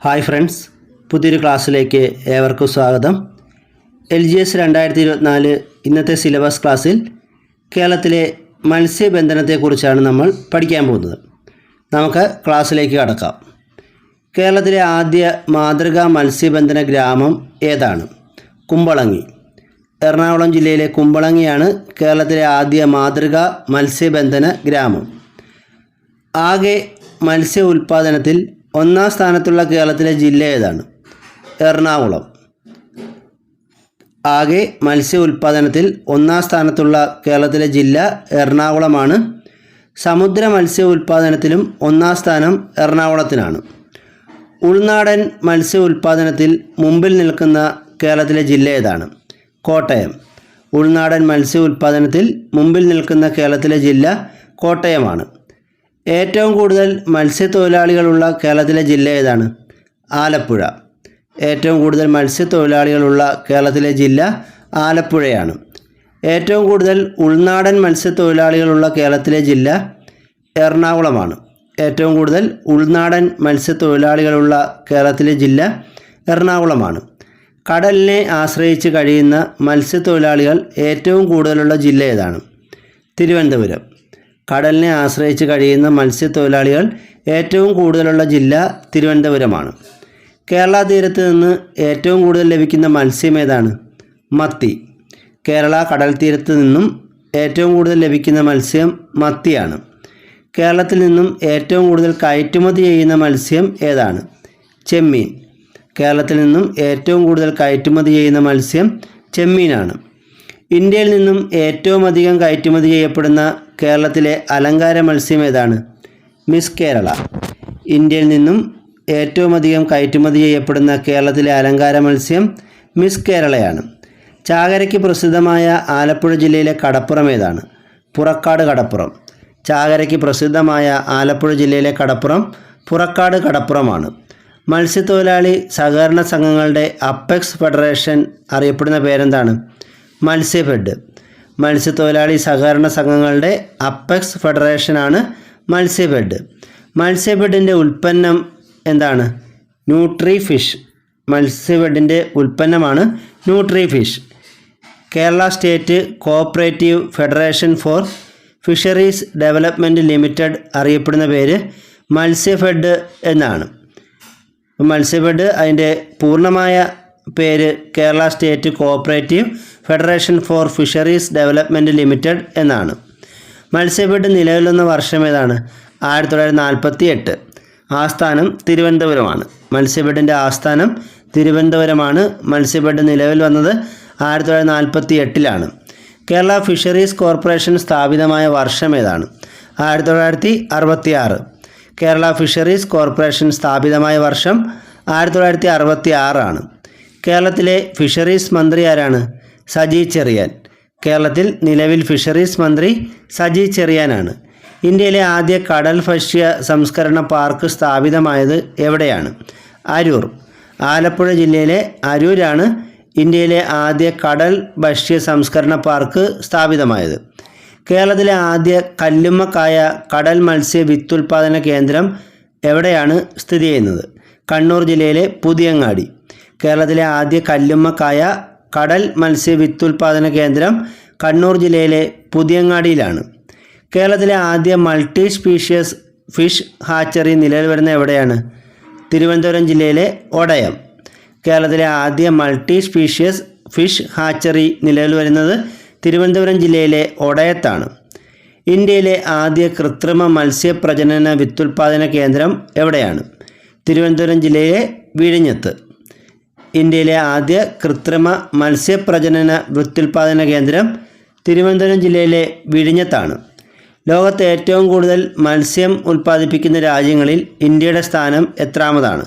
Hi friends, പുതിയൊരു ക്ലാസ്സിലേക്ക് ഏവർക്കും സ്വാഗതം. LGS 2024 ഇന്നത്തെ സിലബസ് ക്ലാസ്സിൽ കേരളത്തിലെ മത്സ്യബന്ധനത്തെക്കുറിച്ചാണ് നമ്മൾ പഠിക്കാൻ പോകുന്നത്. നമുക്ക് ക്ലാസ്സിലേക്ക് കടക്കാം. കേരളത്തിലെ ആദ്യ മാതൃകാ മത്സ്യബന്ധന ഗ്രാമം ഏതാണ്? കുമ്പളങ്ങി. എറണാകുളം ജില്ലയിലെ കുമ്പളങ്ങിയാണ് കേരളത്തിലെ ആദ്യ മാതൃകാ മത്സ്യബന്ധന ഗ്രാമം. ആകെ മത്സ്യ ഉൽപ്പാദനത്തിൽ ഒന്നാം സ്ഥാനത്തുള്ള കേരളത്തിലെ ജില്ല ഏതാണ്? എറണാകുളം. ആകെ മത്സ്യ ഉൽപ്പാദനത്തിൽ ഒന്നാം സ്ഥാനത്തുള്ള കേരളത്തിലെ ജില്ല എറണാകുളമാണ്. സമുദ്ര മത്സ്യ ഉൽപ്പാദനത്തിലും ഒന്നാം സ്ഥാനം എറണാകുളത്തിനാണ്. ഉൾനാടൻ മത്സ്യ ഉൽപ്പാദനത്തിൽ മുമ്പിൽ നിൽക്കുന്ന കേരളത്തിലെ ജില്ല ഏതാണ്? കോട്ടയം. ഉൾനാടൻ മത്സ്യ ഉൽപ്പാദനത്തിൽ മുമ്പിൽ നിൽക്കുന്ന കേരളത്തിലെ ജില്ല കോട്ടയമാണ്. ഏറ്റവും കൂടുതൽ മത്സ്യത്തൊഴിലാളികളുള്ള കേരളത്തിലെ ജില്ല ഏതാണ്? ആലപ്പുഴ. ഏറ്റവും കൂടുതൽ മത്സ്യത്തൊഴിലാളികളുള്ള കേരളത്തിലെ ജില്ല ആലപ്പുഴയാണ്. ഏറ്റവും കൂടുതൽ ഉൾനാടൻ മത്സ്യത്തൊഴിലാളികളുള്ള കേരളത്തിലെ ജില്ല എറണാകുളമാണ്. ഏറ്റവും കൂടുതൽ ഉൾനാടൻ മത്സ്യത്തൊഴിലാളികളുള്ള കേരളത്തിലെ ജില്ല എറണാകുളമാണ്. കടലിനെ ആശ്രയിച്ച് കഴിയുന്ന മത്സ്യത്തൊഴിലാളികൾ ഏറ്റവും കൂടുതലുള്ള ജില്ല ഏതാണ്? തിരുവനന്തപുരം. കടലിനെ ആശ്രയിച്ച് കഴിയുന്ന മത്സ്യത്തൊഴിലാളികൾ ഏറ്റവും കൂടുതലുള്ള ജില്ല തിരുവനന്തപുരമാണ്. കേരള തീരത്ത് നിന്ന് ഏറ്റവും കൂടുതൽ ലഭിക്കുന്ന മത്സ്യം ഏതാണ്? മത്തി. കേരള കടൽ തീരത്ത് നിന്നും ഏറ്റവും കൂടുതൽ ലഭിക്കുന്ന മത്സ്യം മത്തിയാണ്. കേരളത്തിൽ നിന്നും ഏറ്റവും കൂടുതൽ കയറ്റുമതി ചെയ്യുന്ന മത്സ്യം ഏതാണ്? ചെമ്മീൻ. കേരളത്തിൽ നിന്നും ഏറ്റവും കൂടുതൽ കയറ്റുമതി ചെയ്യുന്ന മത്സ്യം ചെമ്മീനാണ്. ഇന്ത്യയിൽ നിന്നും ഏറ്റവും അധികം കയറ്റുമതി ചെയ്യപ്പെടുന്ന കേരളത്തിലെ അലങ്കാര മത്സ്യം ഏതാണ്? മിസ് കേരള. ഇന്ത്യയിൽ നിന്നും ഏറ്റവും അധികം കയറ്റുമതി ചെയ്യപ്പെടുന്ന കേരളത്തിലെ അലങ്കാര മത്സ്യം മിസ് കേരളയാണ്. ചാകരയ്ക്ക് പ്രസിദ്ധമായ ആലപ്പുഴ ജില്ലയിലെ കടപ്പുറം ഏതാണ്? പുറക്കാട് കടപ്പുറം. ചാകരയ്ക്ക് പ്രസിദ്ധമായ ആലപ്പുഴ ജില്ലയിലെ കടപ്പുറം പുറക്കാട് കടപ്പുറമാണ്. മത്സ്യത്തൊഴിലാളി സഹകരണ സംഘങ്ങളുടെ അപ്പെക്സ് ഫെഡറേഷൻ അറിയപ്പെടുന്ന പേരെന്താണ്? മത്സ്യഫെഡ്. മത്സ്യത്തൊഴിലാളി സഹകരണ സംഘങ്ങളുടെ അപ്പെക്സ് ഫെഡറേഷനാണ് മത്സ്യഫെഡ്. മത്സ്യഫെഡിൻ്റെ ഉൽപ്പന്നം എന്താണ്? Nutri fish. മത്സ്യഫെഡിൻ്റെ ഉൽപ്പന്നമാണ് nutri fish. Kerala state cooperative federation for fisheries development limited അറിയപ്പെടുന്ന പേര് മത്സ്യഫെഡ് എന്നാണ്. മത്സ്യഫെഡ് അതിൻ്റെ പൂർണ്ണമായ പേര് Kerala state cooperative federation for fisheries development limited എന്നാണ്. മത്സ്യഫെഡ് നിലവിൽ വന്ന വർഷം ഏതാണ്? 1948. ആസ്ഥാനം തിരുവനന്തപുരമാണ്. മത്സ്യഫെഡിൻ്റെ ആസ്ഥാനം തിരുവനന്തപുരമാണ്. മത്സ്യഫെഡ് നിലവിൽ വന്നത് 1948 കേരള ഫിഷറീസ് കോർപ്പറേഷൻ സ്ഥാപിതമായ വർഷം ഏതാണ്? 1966. കേരള ഫിഷറീസ് കോർപ്പറേഷൻ സ്ഥാപിതമായ വർഷം 1966. കേരളത്തിലെ ഫിഷറീസ് മന്ത്രി ആരാണ്? സജി ചെറിയാൻ. കേരളത്തിൽ നിലവിൽ ഫിഷറീസ് മന്ത്രി സജി ചെറിയാനാണ്. ഇന്ത്യയിലെ ആദ്യ കടൽ ഭക്ഷ്യ സംസ്കരണ പാർക്ക് സ്ഥാപിതമായത് എവിടെയാണ്? അരൂർ. ആലപ്പുഴ ജില്ലയിലെ അരൂരാണ് ഇന്ത്യയിലെ ആദ്യ കടൽ ഭക്ഷ്യ സംസ്കരണ പാർക്ക് സ്ഥാപിതമായത്. കേരളത്തിലെ ആദ്യ കല്ലുമ്മക്കായ കടൽ മത്സ്യ വിത്തുൽപാദന കേന്ദ്രം എവിടെയാണ് സ്ഥിതി ചെയ്യുന്നത്? കണ്ണൂർ ജില്ലയിലെ പുതിയങ്ങാടി. കേരളത്തിലെ ആദ്യ കല്ലുമ്മക്കായ കടൽ മത്സ്യ വിത്തുൽപാദന കേന്ദ്രം കണ്ണൂർ ജില്ലയിലെ പുതിയങ്ങാടിയിലാണ്. കേരളത്തിലെ ആദ്യ മൾട്ടി സ്പീഷ്യസ് ഫിഷ് ഹാച്ചറി നിലവിൽ വരുന്ന എവിടെയാണ്? തിരുവനന്തപുരം ജില്ലയിലെ ഒടയം. കേരളത്തിലെ ആദ്യ മൾട്ടി സ്പീഷ്യസ് ഫിഷ് ഹാച്ചറി നിലവിൽ വരുന്നത് തിരുവനന്തപുരം ജില്ലയിലെ ഒടയത്താണ്. ഇന്ത്യയിലെ ആദ്യ കൃത്രിമ മത്സ്യപ്രജനന വിത്തുൽപാദന കേന്ദ്രം എവിടെയാണ്? തിരുവനന്തപുരം ജില്ലയിലെ വിഴിഞ്ഞത്ത്. ഇന്ത്യയിലെ ആദ്യ കൃത്രിമ മത്സ്യപ്രജനന വിത്തുൽപാദന കേന്ദ്രം തിരുവനന്തപുരം ജില്ലയിലെ വിഴിഞ്ഞത്താണ്. ലോകത്തെ ഏറ്റവും കൂടുതൽ മത്സ്യം ഉൽപ്പാദിപ്പിക്കുന്ന രാജ്യങ്ങളിൽ ഇന്ത്യയുടെ സ്ഥാനം എത്രാമതാണ്?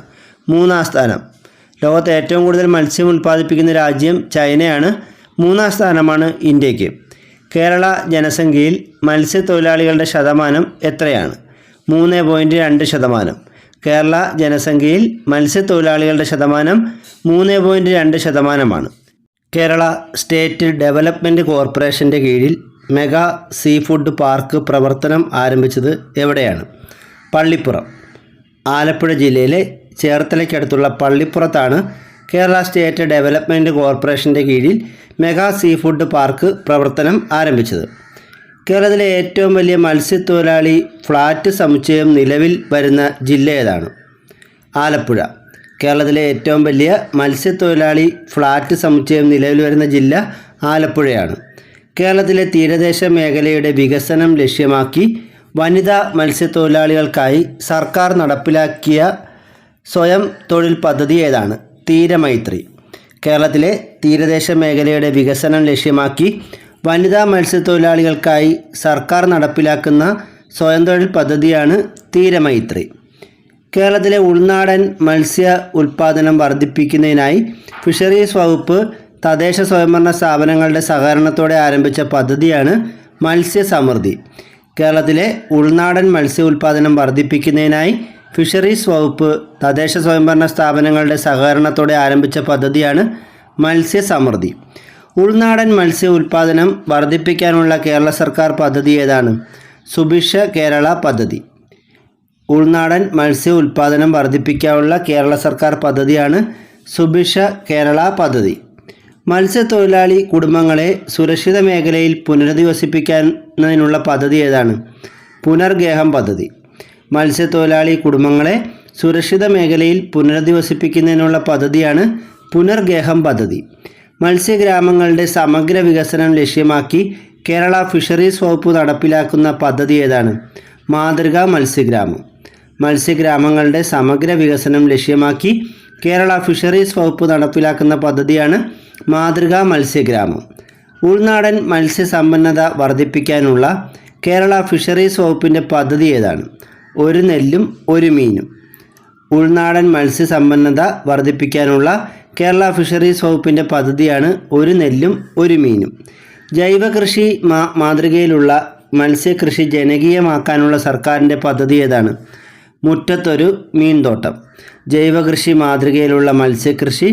3-ാം സ്ഥാനം. ലോകത്തെ ഏറ്റവും കൂടുതൽ മത്സ്യം ഉൽപ്പാദിപ്പിക്കുന്ന രാജ്യം ചൈനയാണ്. 3-ാം സ്ഥാനമാണ് ഇന്ത്യക്ക്. കേരള ജനസംഖ്യയിൽ മത്സ്യത്തൊഴിലാളികളുടെ ശതമാനം എത്രയാണ്? 3.2%. കേരള ജനസംഖ്യയിൽ മത്സ്യത്തൊഴിലാളികളുടെ ശതമാനം 3.2%. കേരള സ്റ്റേറ്റ് ഡെവലപ്മെൻറ്റ് കോർപ്പറേഷൻ്റെ കീഴിൽ മെഗാ സീ ഫുഡ് പാർക്ക് പ്രവർത്തനം ആരംഭിച്ചത് എവിടെയാണ്? പള്ളിപ്പുറം. ആലപ്പുഴ ജില്ലയിലെ ചേർത്തലയ്ക്കടുത്തുള്ള പള്ളിപ്പുറത്താണ് കേരള സ്റ്റേറ്റ് ഡെവലപ്മെൻറ്റ് കോർപ്പറേഷൻ്റെ കീഴിൽ മെഗാ സീ ഫുഡ് പാർക്ക് പ്രവർത്തനം ആരംഭിച്ചത്. കേരളത്തിലെ ഏറ്റവും വലിയ മത്സ്യത്തൊഴിലാളി ഫ്ലാറ്റ് സമുച്ചയം നിലവിൽ വരുന്ന ജില്ല ഏതാണ്? ആലപ്പുഴ. കേരളത്തിലെ ഏറ്റവും വലിയ മത്സ്യത്തൊഴിലാളി ഫ്ലാറ്റ് സമുച്ചയം നിലവിൽ വരുന്ന ജില്ല ആലപ്പുഴയാണ്. കേരളത്തിലെ തീരദേശ മേഖലയുടെ വികസനം ലക്ഷ്യമാക്കി വനിതാ മത്സ്യത്തൊഴിലാളികൾക്കായി സർക്കാർ നടപ്പിലാക്കിയ സ്വയം തൊഴിൽ പദ്ധതി ഏതാണ്? തീരമൈത്രി. കേരളത്തിലെ തീരദേശ മേഖലയുടെ വികസനം ലക്ഷ്യമാക്കി വനിതാ മത്സ്യത്തൊഴിലാളികൾക്കായി സർക്കാർ നടപ്പിലാക്കുന്ന സ്വയം തൊഴിൽ പദ്ധതിയാണ് തീരമൈത്രി. കേരളത്തിലെ ഉൾനാടൻ മത്സ്യ ഉൽപ്പാദനം വർദ്ധിപ്പിക്കുന്നതിനായി ഫിഷറീസ് വകുപ്പ് തദ്ദേശ സ്വയംഭരണ സ്ഥാപനങ്ങളുടെ സഹകരണത്തോടെ ആരംഭിച്ച പദ്ധതിയാണ് മത്സ്യസമൃദ്ധി. കേരളത്തിലെ ഉൾനാടൻ മത്സ്യ ഉൽപ്പാദനം വർദ്ധിപ്പിക്കുന്നതിനായി ഫിഷറീസ് വകുപ്പ് തദ്ദേശ സ്വയംഭരണ സ്ഥാപനങ്ങളുടെ സഹകരണത്തോടെ ആരംഭിച്ച പദ്ധതിയാണ് മത്സ്യസമൃദ്ധി. ഉൾനാടൻ മത്സ്യ ഉൽപ്പാദനം വർദ്ധിപ്പിക്കാനുള്ള കേരള സർക്കാർ പദ്ധതി ഏതാണ്? സുഭിക്ഷ കേരള പദ്ധതി. ഉൾനാടൻ മത്സ്യ ഉൽപ്പാദനം വർദ്ധിപ്പിക്കാനുള്ള കേരള സർക്കാർ പദ്ധതിയാണ് സുഭിക്ഷ കേരള പദ്ധതി. മത്സ്യത്തൊഴിലാളി കുടുംബങ്ങളെ സുരക്ഷിത മേഖലയിൽ പുനരധിവസിപ്പിക്കുന്നതിനുള്ള പദ്ധതി ഏതാണ്? പുനർഗേഹം പദ്ധതി. മത്സ്യത്തൊഴിലാളി കുടുംബങ്ങളെ സുരക്ഷിത മേഖലയിൽ പുനരധിവസിപ്പിക്കുന്നതിനുള്ള പദ്ധതിയാണ് പുനർഗേഹം പദ്ധതി. മത്സ്യഗ്രാമങ്ങളുടെ സമഗ്ര വികസനം ലക്ഷ്യമാക്കി കേരള ഫിഷറീസ് വകുപ്പ് നടപ്പിലാക്കുന്ന പദ്ധതി ഏതാണ്? മാതൃകാ മത്സ്യഗ്രാമം. മത്സ്യഗ്രാമങ്ങളുടെ സമഗ്ര വികസനം ലക്ഷ്യമാക്കി കേരള ഫിഷറീസ് വകുപ്പ് നടപ്പിലാക്കുന്ന പദ്ധതിയാണ് മാതൃകാ മത്സ്യഗ്രാമം. ഉൾനാടൻ മത്സ്യസമ്പന്നത വർദ്ധിപ്പിക്കാനുള്ള കേരള ഫിഷറീസ് വകുപ്പിൻ്റെ പദ്ധതി ഏതാണ്? ഒരു നെല്ലും ഒരു മീനും. ഉൾനാടൻ മത്സ്യസമ്പന്നത വർദ്ധിപ്പിക്കാനുള്ള കേരള ഫിഷറീസ് വകുപ്പിൻ്റെ പദ്ധതിയാണ് ഒരു നെല്ലും ഒരു മീനും. ജൈവ കൃഷി മാതൃകയിലുള്ള മത്സ്യകൃഷി ജനകീയമാക്കാനുള്ള സർക്കാരിൻ്റെ പദ്ധതി ഏതാണ്? മുറ്റത്തൊരു മീൻതോട്ടം. ജൈവ കൃഷി മാതൃകയിലുള്ള മത്സ്യകൃഷി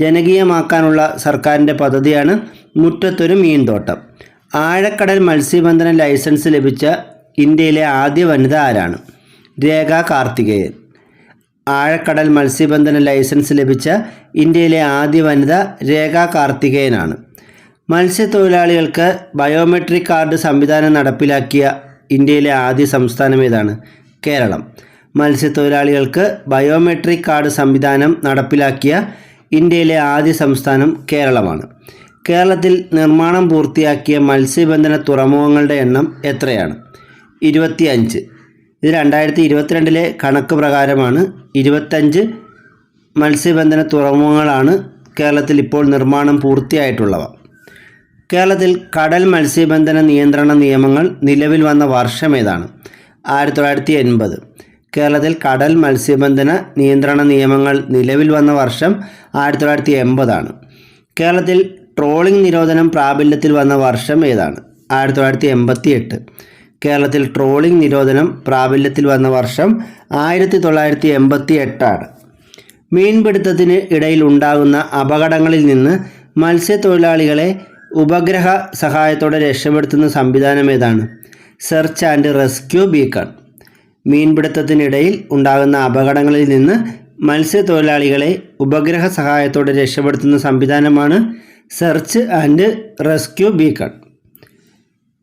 ജനകീയമാക്കാനുള്ള സർക്കാരിൻ്റെ പദ്ധതിയാണ് മുറ്റത്തൊരു മീൻതോട്ടം. ആഴക്കടൽ മത്സ്യബന്ധന ലൈസൻസ് ലഭിച്ച ഇന്ത്യയിലെ ആദ്യ വനിത ആരാണ്? രേഖ കാർത്തികേയൻ. ആഴക്കടൽ മത്സ്യബന്ധന ലൈസൻസ് ലഭിച്ച ഇന്ത്യയിലെ ആദ്യ വനിത രേഖ കാർത്തികേയനാണ്. മത്സ്യത്തൊഴിലാളികൾക്ക് ബയോമെട്രിക് കാർഡ് സംവിധാനം നടപ്പിലാക്കിയ ഇന്ത്യയിലെ ആദ്യ സംസ്ഥാനം ഏതാണ്? കേരളം. മത്സ്യത്തൊഴിലാളികൾക്ക് ബയോമെട്രിക് കാർഡ് സംവിധാനം നടപ്പിലാക്കിയ ഇന്ത്യയിലെ ആദ്യ സംസ്ഥാനം കേരളമാണ്. കേരളത്തിൽ നിർമ്മാണം പൂർത്തിയാക്കിയ മത്സ്യബന്ധന തുറമുഖങ്ങളുടെ എണ്ണം എത്രയാണ്? 25. ഇത് 2022 കണക്ക് പ്രകാരമാണ്. 25 മത്സ്യബന്ധന തുറമുഖങ്ങളാണ് കേരളത്തിൽ ഇപ്പോൾ നിർമ്മാണം പൂർത്തിയായിട്ടുള്ളവ. കേരളത്തിൽ കടൽ മത്സ്യബന്ധന നിയന്ത്രണ നിയമങ്ങൾ നിലവിൽ വന്ന വർഷം ഏതാണ്? 1980. കേരളത്തിൽ കടൽ മത്സ്യബന്ധന നിയന്ത്രണ നിയമങ്ങൾ നിലവിൽ വന്ന വർഷം 1980 കേരളത്തിൽ ട്രോളിംഗ് നിരോധനം പ്രാബല്യത്തിൽ വന്ന വർഷം ഏതാണ്? 1988. കേരളത്തിൽ ട്രോളിംഗ് നിരോധനം പ്രാബല്യത്തിൽ വന്ന വർഷം 1988. മീൻപിടുത്തത്തിന് ഇടയിൽ ഉണ്ടാകുന്ന അപകടങ്ങളിൽ നിന്ന് മത്സ്യത്തൊഴിലാളികളെ ഉപഗ്രഹ സഹായത്തോടെ രക്ഷപ്പെടുത്തുന്ന സംവിധാനം ഏതാണ്? Search and rescue beacon. മീൻപിടുത്തത്തിനിടയിൽ ഉണ്ടാകുന്ന അപകടങ്ങളിൽ നിന്ന് മത്സ്യത്തൊഴിലാളികളെ ഉപഗ്രഹ സഹായത്തോടെ രക്ഷപ്പെടുത്തുന്ന സംവിധാനമാണ് search and rescue beacon.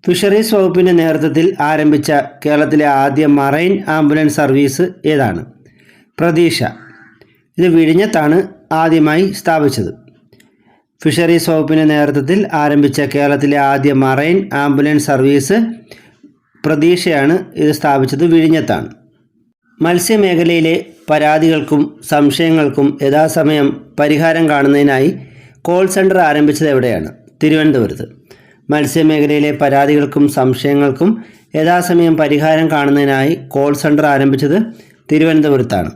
Fisheries വകുപ്പിൻ്റെ നേതൃത്വത്തിൽ ആരംഭിച്ച കേരളത്തിലെ ആദ്യ മറൈൻ ആംബുലൻസ് സർവീസ് ഏതാണ്? പ്രതീക്ഷ. ഇത് വിഴിഞ്ഞത്താണ് ആദ്യമായി സ്ഥാപിച്ചത്. ഫിഷറീസ് വകുപ്പിൻ്റെ നേതൃത്വത്തിൽ ആരംഭിച്ച കേരളത്തിലെ ആദ്യ മറൈൻ ആംബുലൻസ് സർവീസ് പ്രതീക്ഷയാണ്. ഇത് സ്ഥാപിച്ചത് വിഴിഞ്ഞത്താണ്. മത്സ്യമേഖലയിലെ പരാതികൾക്കും സംശയങ്ങൾക്കും യഥാസമയം പരിഹാരം കാണുന്നതിനായി കോൾ സെൻറ്റർ ആരംഭിച്ചത് എവിടെയാണ്? തിരുവനന്തപുരത്ത്. മത്സ്യമേഖലയിലെ പരാതികൾക്കും സംശയങ്ങൾക്കും യഥാസമയം പരിഹാരം കാണുന്നതിനായി കോൾ സെൻറ്റർ ആരംഭിച്ചത് തിരുവനന്തപുരത്താണ്.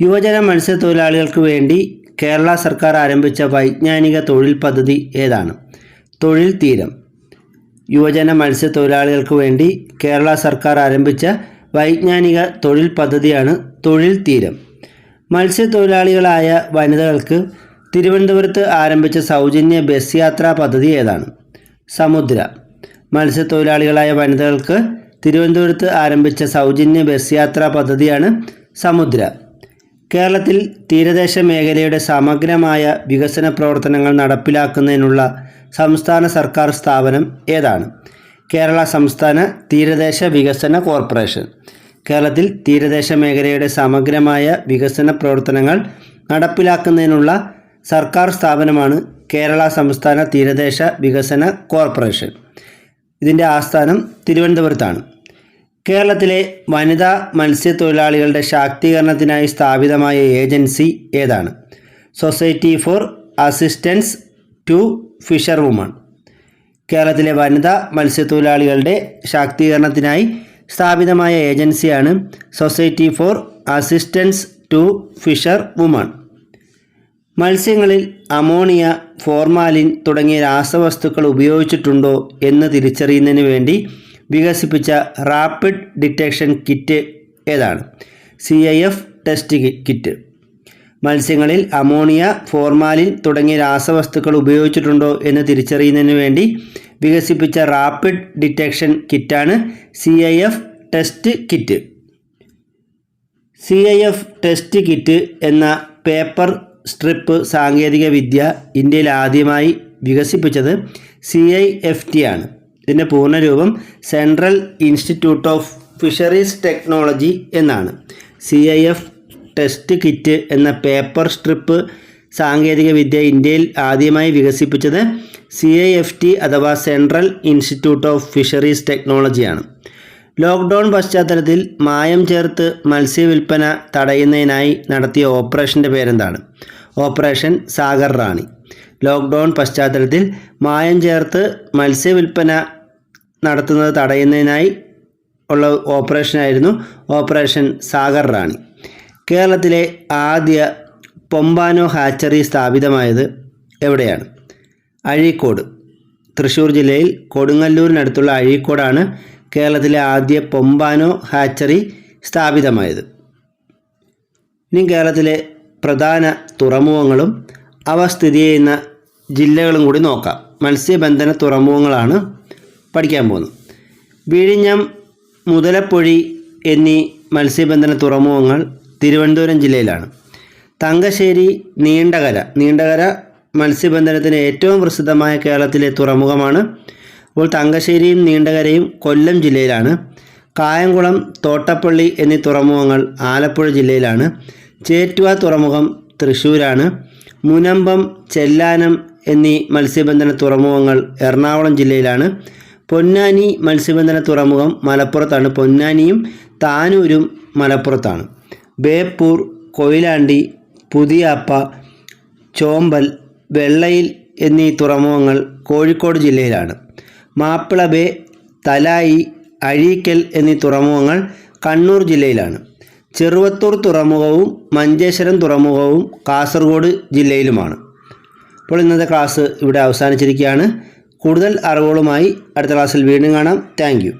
യുവജന മത്സ്യത്തൊഴിലാളികൾക്ക് വേണ്ടി കേരള സർക്കാർ ആരംഭിച്ച വൈജ്ഞാനിക തൊഴിൽ പദ്ധതി ഏതാണ്? തൊഴിൽ തീരം. യുവജന മത്സ്യത്തൊഴിലാളികൾക്ക് വേണ്ടി കേരള സർക്കാർ ആരംഭിച്ച വൈജ്ഞാനിക തൊഴിൽ പദ്ധതിയാണ് തൊഴിൽ തീരം. മത്സ്യത്തൊഴിലാളികളായ വനിതകൾക്ക് തിരുവനന്തപുരത്ത് ആരംഭിച്ച സൗജന്യ ബസ് യാത്രാ പദ്ധതി ഏതാണ്? സമുദ്ര. മത്സ്യത്തൊഴിലാളികളായ വനിതകൾക്ക് തിരുവനന്തപുരത്ത് ആരംഭിച്ച സൗജന്യ ബസ് യാത്രാ പദ്ധതിയാണ് സമുദ്ര. കേരളത്തിൽ തീരദേശ മേഖലയുടെ സമഗ്രമായ വികസന പ്രവർത്തനങ്ങൾ നടപ്പിലാക്കുന്നതിനുള്ള സംസ്ഥാന സർക്കാർ സ്ഥാപനം ഏതാണ്? കേരള സംസ്ഥാന തീരദേശ വികസന കോർപ്പറേഷൻ. കേരളത്തിൽ തീരദേശ മേഖലയുടെ സമഗ്രമായ വികസന പ്രവർത്തനങ്ങൾ നടപ്പിലാക്കുന്നതിനുള്ള സർക്കാർ സ്ഥാപനമാണ് കേരള സംസ്ഥാന തീരദേശ വികസന കോർപ്പറേഷൻ. ഇതിൻ്റെ ആസ്ഥാനം തിരുവനന്തപുരത്താണ്. കേരളത്തിലെ വനിതാ മത്സ്യത്തൊഴിലാളികളുടെ ശാക്തീകരണത്തിനായി സ്ഥാപിതമായ ഏജൻസി ഏതാണ്? Society for assistance to fisher woman. കേരളത്തിലെ വനിതാ മത്സ്യത്തൊഴിലാളികളുടെ ശാക്തീകരണത്തിനായി സ്ഥാപിതമായ ഏജൻസിയാണ് society for assistance to fisher woman. മത്സ്യങ്ങളിൽ അമോണിയ, ഫോർമാലിൻ തുടങ്ങിയ രാസവസ്തുക്കൾ ഉപയോഗിച്ചിട്ടുണ്ടോ എന്ന് തിരിച്ചറിയുന്നതിന് വേണ്ടി വികസിപ്പിച്ച റാപ്പിഡ് ഡിറ്റക്ഷൻ കിറ്റ് ഏതാണ്? CIF test kit. മത്സ്യങ്ങളിൽ അമോണിയ, ഫോർമാലിൻ തുടങ്ങിയ രാസവസ്തുക്കൾ ഉപയോഗിച്ചിട്ടുണ്ടോ എന്ന് തിരിച്ചറിയുന്നതിന് വേണ്ടി വികസിപ്പിച്ച റാപ്പിഡ് ഡിറ്റക്ഷൻ കിറ്റാണ് CIF test kit. CIF test kit എന്ന പേപ്പർ സ്ട്രിപ്പ് സാങ്കേതിക വിദ്യ ഇന്ത്യയിൽ ആദ്യമായി വികസിപ്പിച്ചത് CIFT ആണ്. ഇതിൻ്റെ പൂർണ്ണരൂപം central institute of fisheries technology എന്നാണ്. CIF ടെസ്റ്റ് കിറ്റ് എന്ന പേപ്പർ സ്ട്രിപ്പ് സാങ്കേതിക വിദ്യ ഇന്ത്യയിൽ ആദ്യമായി വികസിപ്പിച്ചത് CIFT അഥവാ സെൻട്രൽ ഇൻസ്റ്റിറ്റ്യൂട്ട് ഓഫ് ഫിഷറീസ് ടെക്നോളജിയാണ്. ലോക്ക്ഡൗൺ പശ്ചാത്തലത്തിൽ മായം ചേർത്ത് മത്സ്യവില്പന തടയുന്നതിനായി നടത്തിയ ഓപ്പറേഷൻ്റെ പേരെന്താണ്? ഓപ്പറേഷൻ സാഗർ റാണി. ലോക്ക്ഡൗൺ പശ്ചാത്തലത്തിൽ മായം ചേർത്ത് മത്സ്യവില്പന നടത്തുന്നത് തടയുന്നതിനായി ഉള്ള ഓപ്പറേഷനായിരുന്നു ഓപ്പറേഷൻ സാഗർ റാണി. കേരളത്തിലെ ആദ്യ പൊമ്പാനോ ഹാച്ചറി സ്ഥാപിതമായത് എവിടെയാണ്? അഴീക്കോട്. തൃശ്ശൂർ ജില്ലയിൽ കൊടുങ്ങല്ലൂരിനടുത്തുള്ള അഴീക്കോടാണ് കേരളത്തിലെ ആദ്യ പൊമ്പാനോ ഹാച്ചറി സ്ഥാപിതമായത്. ഇനി കേരളത്തിലെ പ്രധാന തുറമുഖങ്ങളും അവ സ്ഥിതി ചെയ്യുന്ന ജില്ലകളും കൂടി നോക്കാം. മത്സ്യബന്ധന തുറമുഖങ്ങളാണ് പഠിക്കാൻ പോകുന്നത്. വിഴിഞ്ഞം, മുതലപ്പൊഴി എന്നീ മത്സ്യബന്ധന തുറമുഖങ്ങൾ തിരുവനന്തപുരം ജില്ലയിലാണ്. തങ്കശ്ശേരി, നീണ്ടകര മത്സ്യബന്ധനത്തിന് ഏറ്റവും പ്രസിദ്ധമായ കേരളത്തിലെ തുറമുഖമാണ്. അപ്പോൾ തങ്കശ്ശേരിയും നീണ്ടകരയും കൊല്ലം ജില്ലയിലാണ്. കായംകുളം, തോട്ടപ്പള്ളി എന്നീ തുറമുഖങ്ങൾ ആലപ്പുഴ ജില്ലയിലാണ്. ചേറ്റുവ തുറമുഖം തൃശ്ശൂരാണ്. മുനമ്പം, ചെല്ലാനം എന്നീ മത്സ്യബന്ധന തുറമുഖങ്ങൾ എറണാകുളം ജില്ലയിലാണ്. പൊന്നാനി മത്സ്യബന്ധന തുറമുഖം മലപ്പുറത്താണ്. പൊന്നാനിയും താനൂരും മലപ്പുറത്താണ്. ബേപ്പൂർ, കൊയിലാണ്ടി, പുതിയാപ്പ, ചോമ്പൽ, വെള്ളയിൽ എന്നീ തുറമുഖങ്ങൾ കോഴിക്കോട് ജില്ലയിലാണ്. മാപ്പിള ബേ, തലായി, അഴീക്കൽ എന്നീ തുറമുഖങ്ങൾ കണ്ണൂർ ജില്ലയിലാണ്. ചെറുവത്തൂർ തുറമുഖവും മഞ്ചേശ്വരം തുറമുഖവും കാസർഗോഡ് ജില്ലയിലുമാണ്. അപ്പോൾ ഇന്നത്തെ ക്ലാസ് ഇവിടെ അവസാനിച്ചിരിക്കുകയാണ്. കൂടുതൽ അറിവുകളുമായി അടുത്ത ക്ലാസ്സിൽ വീണ്ടും കാണാം. Thank you.